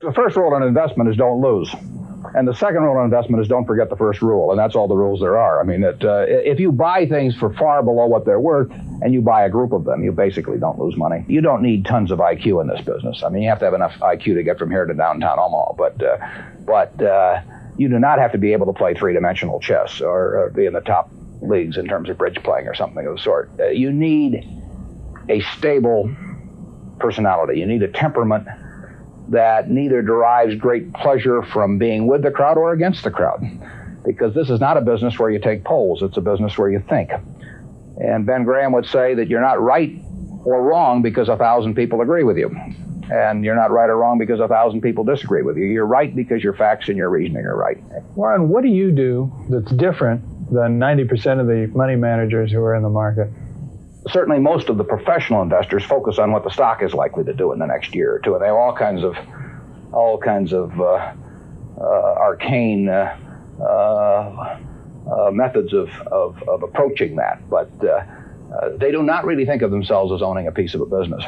The first rule in investment is don't lose. And the second rule in investment is don't forget the first rule, and that's all the rules there are. I mean, if you buy things for far below what they're worth and you buy a group of them, you basically don't lose money. You don't need tons of IQ in this business. I mean, you have to have enough IQ to get from here to downtown Omaha, but you do not have to be able to play three-dimensional chess or be in the top leagues in terms of bridge playing or something of the sort. You need a stable personality. You need a temperament that neither derives great pleasure from being with the crowd or against the crowd. Because this is not a business where you take polls, it's a business where you think. And Ben Graham would say that you're not right or wrong because 1,000 people agree with you. And you're not right or wrong because 1,000 people disagree with you. You're right because your facts and your reasoning are right. Warren, what do you do that's different than 90% of the money managers who are in the market? Certainly most of the professional investors focus on what the stock is likely to do in the next year or two, and they have all kinds of arcane methods of approaching that, but they do not really think of themselves as owning a piece of a business.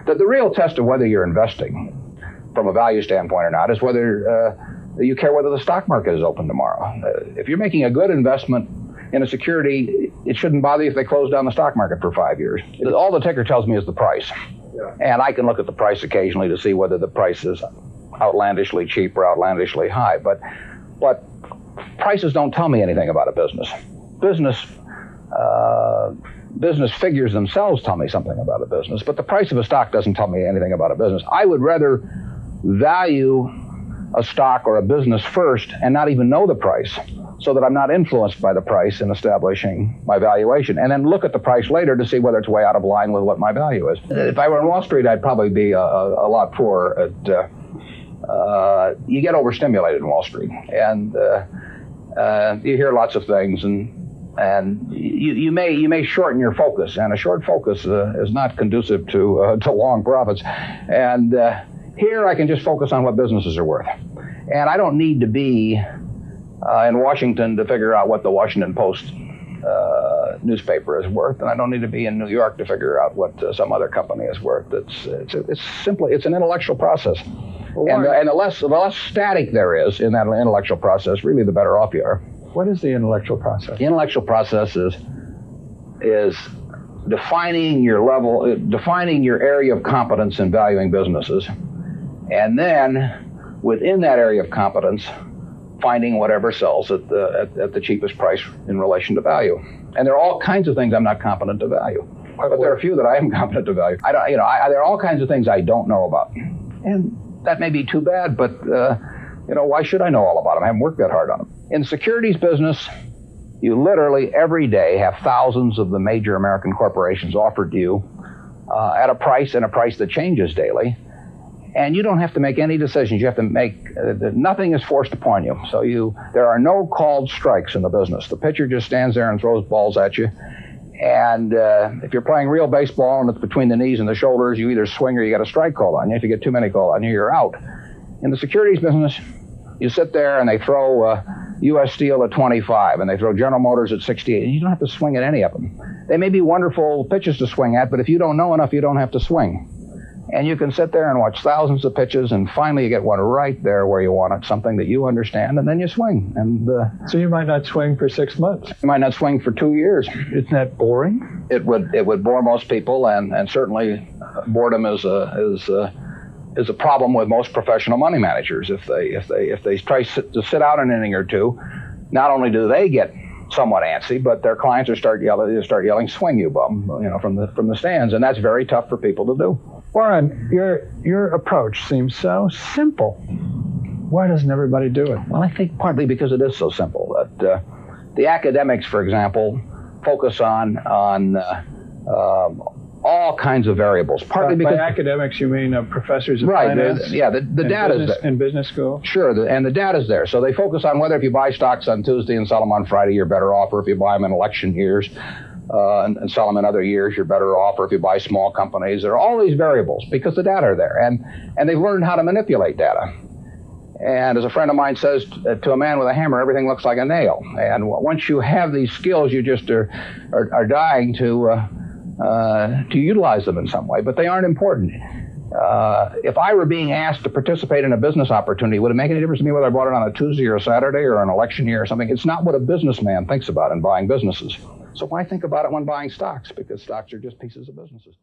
The real test of whether you're investing from a value standpoint or not is whether you care whether the stock market is open tomorrow. If you're making a good investment in a security, it shouldn't bother you if they close down the stock market for 5 years. All the ticker tells me is the price. Yeah. And I can look at the price occasionally to see whether the price is outlandishly cheap or outlandishly high. But prices don't tell me anything about a business. Business figures themselves tell me something about a business, but the price of a stock doesn't tell me anything about a business. I would rather value a stock or a business first and not even know the price, so that I'm not influenced by the price in establishing my valuation, and then look at the price later to see whether it's way out of line with what my value is. If I were on Wall Street, I'd probably be a lot poorer. You get overstimulated in Wall Street, and you hear lots of things, and you may shorten your focus, and a short focus is not conducive to long profits. And here I can just focus on what businesses are worth, and I don't need to be in Washington to figure out what the Washington Post newspaper is worth, and I don't need to be in New York to figure out what some other company is worth. It's an intellectual process, and the less static there is in that intellectual process, really the better off you are. What is the intellectual process? The intellectual process is defining your area of competence in valuing businesses, and then within that area of competence, finding whatever sells at the cheapest price in relation to value. And there are all kinds of things I'm not competent to value, but there are a few that I am competent to value. There are all kinds of things I don't know about, and that may be too bad. But why should I know all about them? I haven't worked that hard on them. In the securities business, you literally every day have thousands of the major American corporations offered to you at a price that changes daily. And you don't have to make any decisions. You have to make, nothing is forced upon you. So there are no called strikes in the business. The pitcher just stands there and throws balls at you. And if you're playing real baseball and it's between the knees and the shoulders, you either swing or you get a strike called on you. If you get too many called on you, you're out. In the securities business, you sit there and they throw U.S. Steel at 25 and they throw General Motors at 68. And you don't have to swing at any of them. They may be wonderful pitches to swing at, but if you don't know enough, you don't have to swing. And you can sit there and watch thousands of pitches, and finally you get one right there where you want it, something that you understand, and then you swing. And so you might not swing for 6 months. You might not swing for 2 years. Isn't that boring? It would bore most people, and certainly boredom is a problem with most professional money managers. If they try to sit out an inning or two, not only do they get somewhat antsy, but their clients start yelling, "Swing, you bum!" from the stands, and that's very tough for people to do. Warren, your approach seems so simple. Why doesn't everybody do it? Well, I think partly because it is so simple. That the academics, for example, focus on all kinds of variables. Partly because by academics you mean professors of right, finance. The data's there. In business school. Sure, and the data's there. So they focus on whether if you buy stocks on Tuesday and sell them on Friday, you're better off, or if you buy them in election years and sell them in other years, you're better off, or if you buy small companies. There are all these variables because the data are there, and they've learned how to manipulate data. And as a friend of mine says, to a man with a hammer, everything looks like a nail. And once you have these skills, you just are dying to utilize them in some way, but they aren't important. If I were being asked to participate in a business opportunity, would it make any difference to me whether I bought it on a Tuesday or a Saturday or an election year or something? It's not what a businessman thinks about in buying businesses. So why think about it when buying stocks? Because stocks are just pieces of businesses.